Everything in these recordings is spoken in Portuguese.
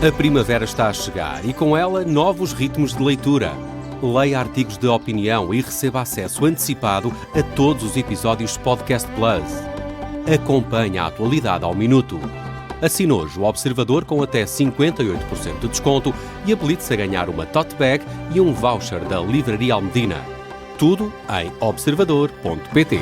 A primavera está a chegar e com ela novos ritmos de leitura. Leia artigos de opinião e receba acesso antecipado a todos os episódios de Podcast Plus. Acompanhe a atualidade ao minuto. Assine hoje o Observador com até 58% de desconto e habilite-se a ganhar uma tote bag e um voucher da Livraria Almedina. Tudo em observador.pt.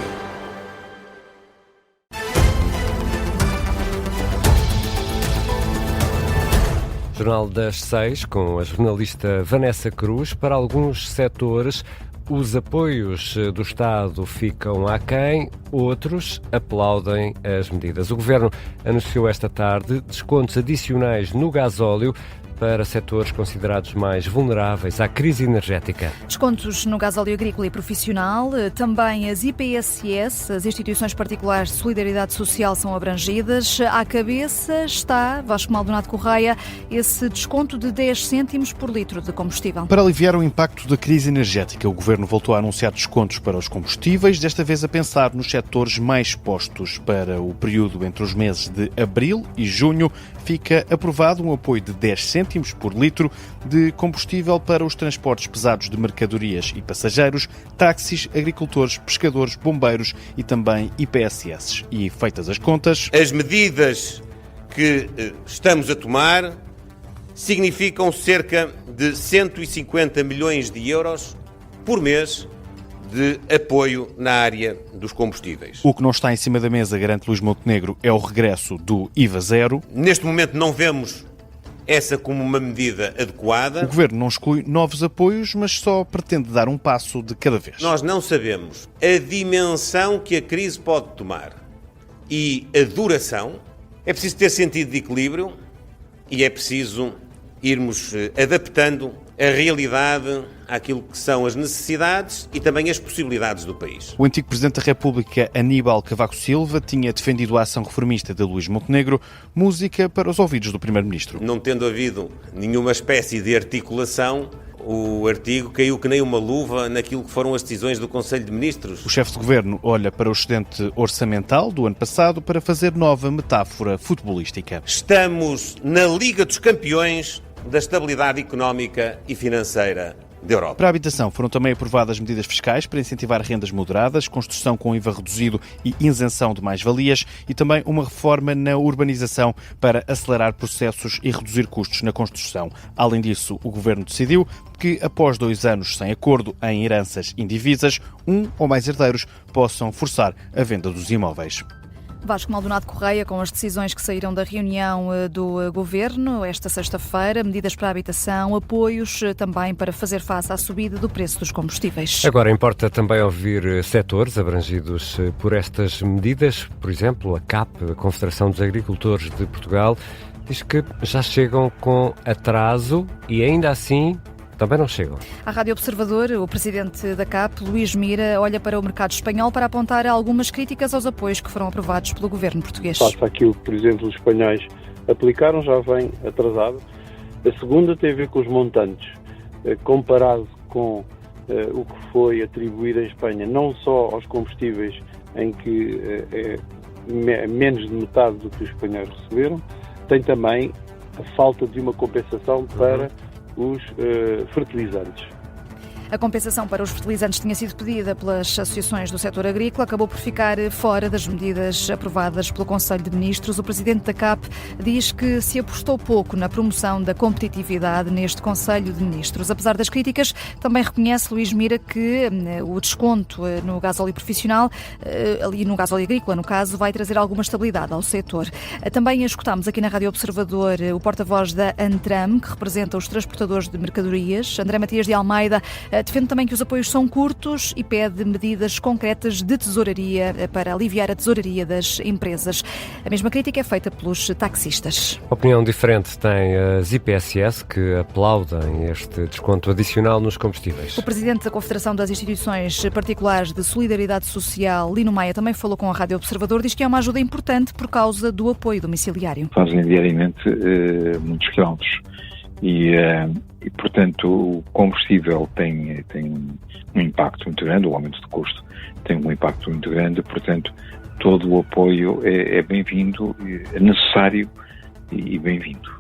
Jornal das 6, com a jornalista Vanessa Cruz. Para alguns setores, os apoios do Estado ficam aquém, outros aplaudem as medidas. O Governo anunciou esta tarde descontos adicionais no gasóleo para setores considerados mais vulneráveis à crise energética. Descontos no gasóleo agrícola e profissional, também as IPSS, as instituições particulares de solidariedade social, são abrangidas. À cabeça está, Vasco Maldonado Correia, esse desconto de 10 cêntimos por litro de combustível. Para aliviar o impacto da crise energética, o Governo voltou a anunciar descontos para os combustíveis, desta vez a pensar nos setores mais expostos. Para o período entre os meses de abril e junho, fica aprovado um apoio de 10 cêntimos por litro de combustível para os transportes pesados de mercadorias e passageiros, táxis, agricultores, pescadores, bombeiros e também IPSS. E feitas as contas, as medidas que estamos a tomar significam cerca de 150 milhões de euros por mês de apoio na área dos combustíveis. O que não está em cima da mesa, garante Luís Montenegro, é o regresso do IVA zero. Neste momento não vemos essa como uma medida adequada. O Governo não exclui novos apoios, mas só pretende dar um passo de cada vez. Nós não sabemos a dimensão que a crise pode tomar e a duração. É preciso ter sentido de equilíbrio e é preciso irmos adaptando a realidade àquilo que são as necessidades e também as possibilidades do país. O antigo Presidente da República, Aníbal Cavaco Silva, tinha defendido a ação reformista de Luís Montenegro, música para os ouvidos do Primeiro-Ministro. Não tendo havido nenhuma espécie de articulação, o artigo caiu que nem uma luva naquilo que foram as decisões do Conselho de Ministros. O chefe de Governo olha para o excedente orçamental do ano passado para fazer nova metáfora futebolística. Estamos na Liga dos Campeões da estabilidade económica e financeira da Europa. Para a habitação foram também aprovadas medidas fiscais para incentivar rendas moderadas, construção com IVA reduzido e isenção de mais-valias e também uma reforma na urbanização para acelerar processos e reduzir custos na construção. Além disso, o Governo decidiu que, após 2 anos sem acordo em heranças indivisas, um ou mais herdeiros possam forçar a venda dos imóveis. Vasco Maldonado Correia, com as decisões que saíram da reunião do Governo esta sexta-feira, medidas para a habitação, apoios também para fazer face à subida do preço dos combustíveis. Agora importa também ouvir setores abrangidos por estas medidas. Por exemplo, a CAP, a Confederação dos Agricultores de Portugal, diz que já chegam com atraso e ainda assim também não chegam. À Rádio Observador, o presidente da CAP, Luís Mira, olha para o mercado espanhol para apontar algumas críticas aos apoios que foram aprovados pelo governo português. Face àquilo que, por exemplo, os espanhóis aplicaram, já vem atrasado. A segunda tem a ver com os montantes. Comparado com o que foi atribuído em Espanha, não só aos combustíveis, em que é menos de metade do que os espanhóis receberam, tem também a falta de uma compensação para os fertilizantes. A compensação para os fertilizantes tinha sido pedida pelas associações do setor agrícola, acabou por ficar fora das medidas aprovadas pelo Conselho de Ministros. O presidente da CAP diz que se apostou pouco na promoção da competitividade neste Conselho de Ministros. Apesar das críticas, também reconhece Luís Mira que o desconto no gasóleo profissional, ali no gasóleo agrícola, no caso, vai trazer alguma estabilidade ao setor. Também escutámos aqui na Rádio Observador o porta-voz da Antram, que representa os transportadores de mercadorias, André Matias de Almeida. Defende também que os apoios são curtos e pede medidas concretas de tesouraria para aliviar a tesouraria das empresas. A mesma crítica é feita pelos taxistas. Opinião diferente tem as IPSS, que aplaudem este desconto adicional nos combustíveis. O presidente da Confederação das Instituições Particulares de Solidariedade Social, Lino Maia, também falou com a Rádio Observador, diz que é uma ajuda importante por causa do apoio domiciliário. Fazem diariamente muitos quilómetros. E, portanto, o combustível tem um impacto muito grande, o aumento de custo tem um impacto muito grande, portanto, todo o apoio é bem-vindo, é necessário e bem-vindo.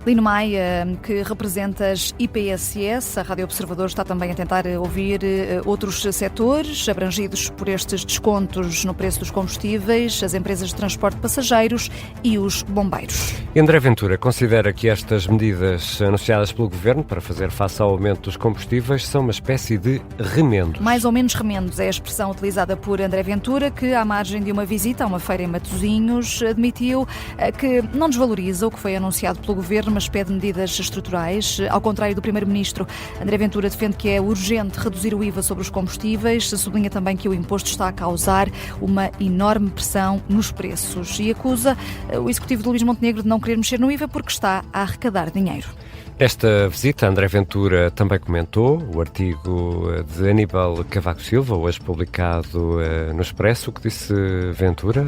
Lino Maia, que representa as IPSS, a Rádio Observador está também a tentar ouvir outros setores abrangidos por estes descontos no preço dos combustíveis, as empresas de transporte de passageiros e os bombeiros. André Ventura considera que estas medidas anunciadas pelo Governo para fazer face ao aumento dos combustíveis são uma espécie de remendos. Mais ou menos remendos é a expressão utilizada por André Ventura, que, à margem de uma visita a uma feira em Matosinhos, admitiu que não desvaloriza o que foi anunciado pelo Governo, mas pede medidas estruturais. Ao contrário do Primeiro-Ministro, André Ventura defende que é urgente reduzir o IVA sobre os combustíveis, sublinha também que o imposto está a causar uma enorme pressão nos preços e acusa o Executivo de Luís Montenegro de não querer mexer no IVA porque está a arrecadar dinheiro. Nesta visita, André Ventura também comentou o artigo de Aníbal Cavaco Silva, hoje publicado no Expresso. O que disse Ventura,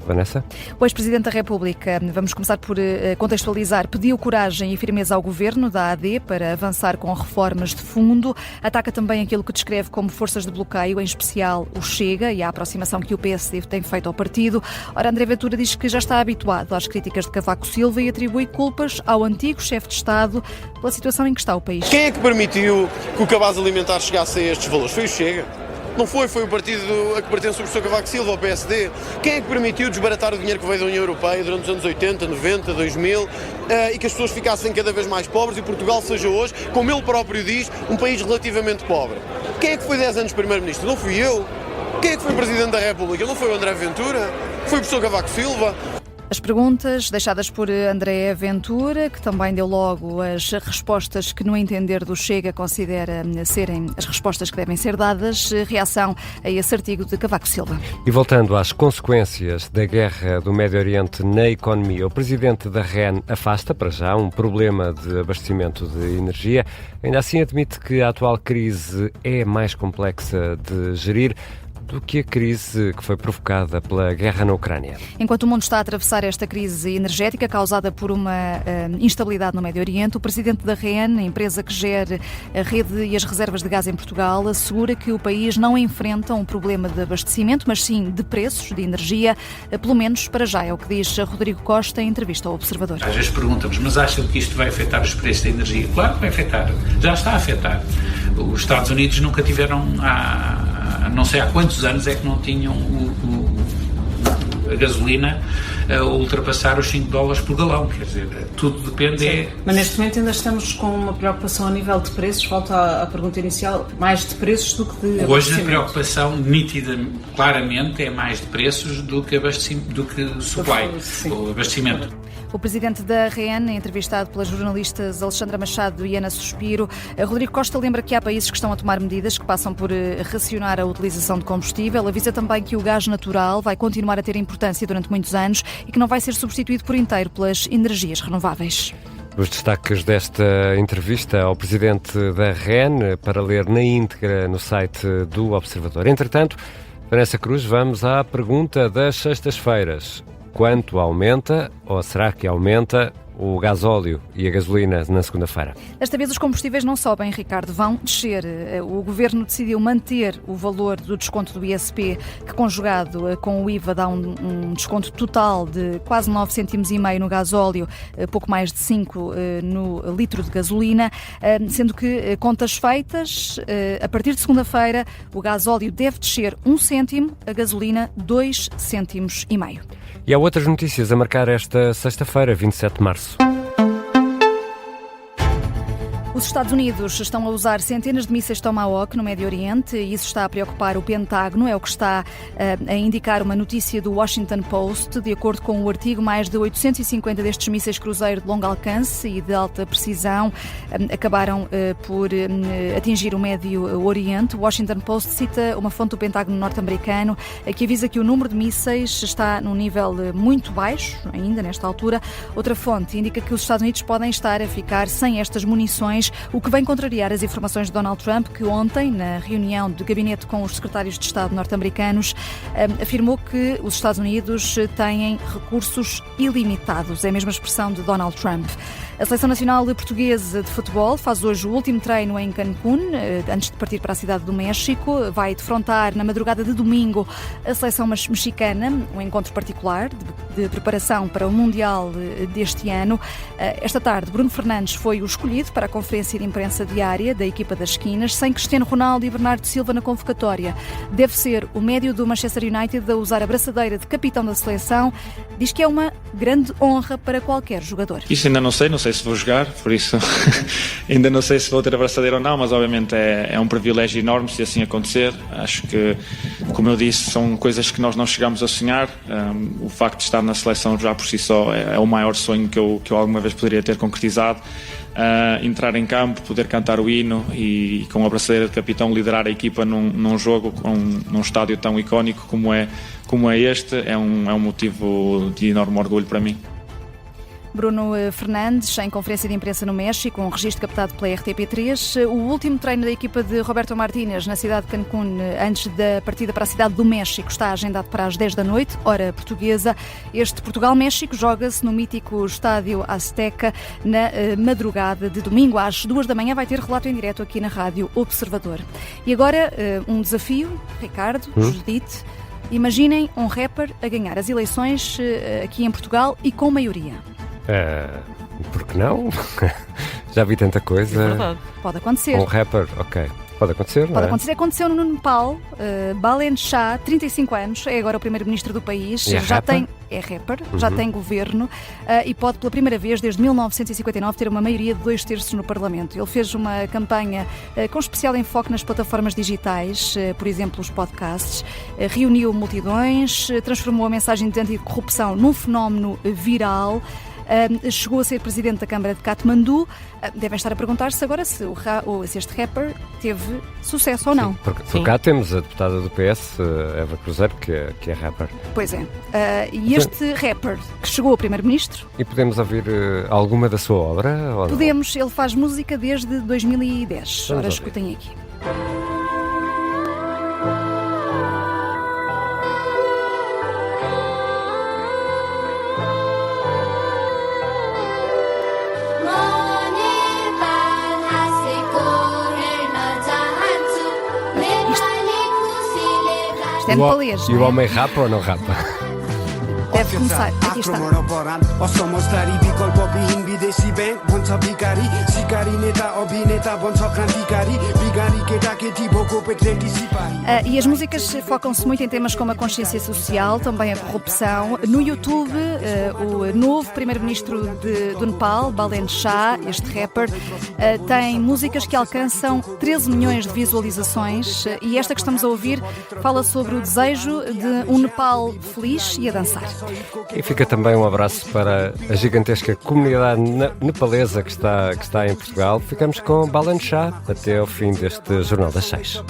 Vanessa? O ex-presidente da República, vamos começar por contextualizar, pediu coragem e firmeza ao governo da AD para avançar com reformas de fundo. Ataca também aquilo que descreve como forças de bloqueio, em especial o Chega e a aproximação que o PSD tem feito ao partido. Ora, André Ventura diz que já está habituado às críticas de Cavaco Silva e atribui culpas ao antigo chefe de Estado pela situação em que está o país. Quem é que permitiu que o cabaz alimentar chegasse a estes valores? Foi o Chega. Não foi o partido a que pertence o professor Cavaco Silva, o PSD. Quem é que permitiu desbaratar o dinheiro que veio da União Europeia durante os anos 80, 90, 2000 e que as pessoas ficassem cada vez mais pobres e Portugal seja hoje, como ele próprio diz, um país relativamente pobre? Quem é que foi 10 anos Primeiro-Ministro? Não fui eu. Quem é que foi Presidente da República? Não foi o André Ventura? Foi o professor Cavaco Silva? As perguntas deixadas por André Ventura, que também deu logo as respostas que, no entender do Chega, considera serem as respostas que devem ser dadas. Reação a esse artigo de Cavaco Silva. E voltando às consequências da guerra do Médio Oriente na economia, o presidente da REN afasta, para já, um problema de abastecimento de energia. Ainda assim admite que a atual crise é mais complexa de gerir do que a crise que foi provocada pela guerra na Ucrânia. Enquanto o mundo está a atravessar esta crise energética causada por uma instabilidade no Médio Oriente, o presidente da REN, a empresa que gera a rede e as reservas de gás em Portugal, assegura que o país não enfrenta um problema de abastecimento, mas sim de preços de energia, pelo menos para já, é o que diz Rodrigo Costa em entrevista ao Observador. Às vezes perguntamos, mas acham que isto vai afetar os preços da energia? Claro que vai afetar, já está a afetar. Os Estados Unidos nunca tiveram, não sei há quantos anos é que não tinham a gasolina a ultrapassar os $5 por galão, quer dizer, tudo depende. Mas neste momento ainda estamos com uma preocupação a nível de preços, volta à pergunta inicial, mais de preços do que de abastecimento. Hoje a preocupação nítida, claramente, é mais de preços do que supply, o abastecimento. O presidente da REN, entrevistado pelas jornalistas Alexandra Machado e Ana Suspiro, Rodrigo Costa lembra que há países que estão a tomar medidas que passam por racionar a utilização de combustível. Avisa também que o gás natural vai continuar a ter importância durante muitos anos e que não vai ser substituído por inteiro pelas energias renováveis. Os destaques desta entrevista ao presidente da REN, para ler na íntegra no site do Observador. Entretanto, Vanessa Cruz, vamos à pergunta das sextas-feiras. Quanto aumenta, ou será que aumenta, o gasóleo e a gasolina na segunda-feira? Desta vez os combustíveis não sobem, Ricardo, vão descer. O Governo decidiu manter o valor do desconto do ISP, que conjugado com o IVA dá um desconto total de quase 9,5 cêntimos no gasóleo, pouco mais de 5 no litro de gasolina, sendo que, contas feitas, a partir de segunda-feira o gasóleo deve descer 1 cêntimo, a gasolina 2,5 cêntimos. E há outras notícias a marcar esta sexta-feira, 27 de março. Os Estados Unidos estão a usar centenas de mísseis Tomahawk no Médio Oriente e isso está a preocupar o Pentágono, é o que está a indicar uma notícia do Washington Post. De acordo com o artigo, mais de 850 destes mísseis cruzeiro de longo alcance e de alta precisão acabaram por atingir o Médio Oriente. O Washington Post cita uma fonte do Pentágono norte-americano que avisa que o número de mísseis está num nível muito baixo, ainda nesta altura. Outra fonte indica que os Estados Unidos podem estar a ficar sem estas munições, o que vem contrariar as informações de Donald Trump, que ontem, na reunião de gabinete com os secretários de Estado norte-americanos, afirmou que os Estados Unidos têm recursos ilimitados. É a mesma expressão de Donald Trump. A Seleção Nacional Portuguesa de Futebol faz hoje o último treino em Cancún, antes de partir para a cidade do México. Vai defrontar na madrugada de domingo a seleção mexicana, um encontro particular de preparação para o Mundial deste ano. Esta tarde, Bruno Fernandes foi o escolhido para a conferência de imprensa diária da equipa das esquinas, sem Cristiano Ronaldo e Bernardo Silva na convocatória. Deve ser o médio do Manchester United a usar a braçadeira de capitão da seleção. Diz que é uma grande honra para qualquer jogador. Isso ainda não sei se vou jogar, por isso ainda não sei se vou ter a braçadeira ou não, mas obviamente é um privilégio enorme se assim acontecer. Acho que, como eu disse, são coisas que nós não chegamos a sonhar. O facto de estar na seleção já por si só é o maior sonho que eu alguma vez poderia ter concretizado. Entrar em campo, poder cantar o hino e com a braçadeira de capitão liderar a equipa num jogo, num estádio tão icónico como é este, é um motivo de enorme orgulho para mim. Bruno Fernandes, em conferência de imprensa no México, um registro captado pela RTP3. O último treino da equipa de Roberto Martínez na cidade de Cancún, antes da partida para a cidade do México, está agendado para as 10 da noite, hora portuguesa. Este Portugal-México joga-se no mítico Estádio Azteca na madrugada de domingo. Às 2 da manhã vai ter relato em direto aqui na Rádio Observador. E agora, um desafio, Ricardo, Judite. Imaginem um rapper a ganhar as eleições aqui em Portugal e com maioria. Por que não? Já vi tanta coisa. É verdade. Pode acontecer. Um rapper, ok. Pode acontecer, não é? Pode acontecer. Aconteceu no Nepal. Balen Shah, 35 anos, é agora o primeiro-ministro do país. É rapper? É rapper, já tem governo e pode pela primeira vez desde 1959 ter uma maioria de 2/3 no Parlamento. Ele fez uma campanha com especial enfoque nas plataformas digitais, por exemplo os podcasts, reuniu multidões, transformou a mensagem de anticorrupção num fenómeno viral. Chegou a ser presidente da Câmara de Katmandu. Devem estar a perguntar-se agora se este rapper teve sucesso ou não. Sim, por cá temos a deputada do PS, Eva Cruzeiro, que é rapper. Pois é. E este rapper que chegou ao primeiro-ministro... E podemos ouvir alguma da sua obra? Ou podemos. Não? Ele faz música desde 2010. Ora, escutem aqui. E o homem rapa ou não rapa? Deve começar. Aqui está. E as músicas focam-se muito em temas como a consciência social, também a corrupção. No YouTube, o novo primeiro-ministro do Nepal, Balen Shah, este rapper, tem músicas que alcançam 13 milhões de visualizações e esta que estamos a ouvir fala sobre o desejo de um Nepal feliz e a dançar. E fica também um abraço para a gigantesca comunidade nepalesa que está em Portugal. Ficamos com Balen Shah até ao fim deste Jornal das 6.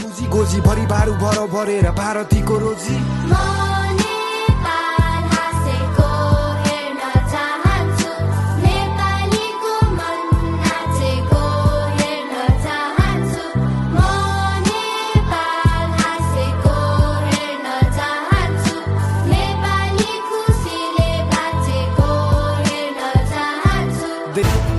They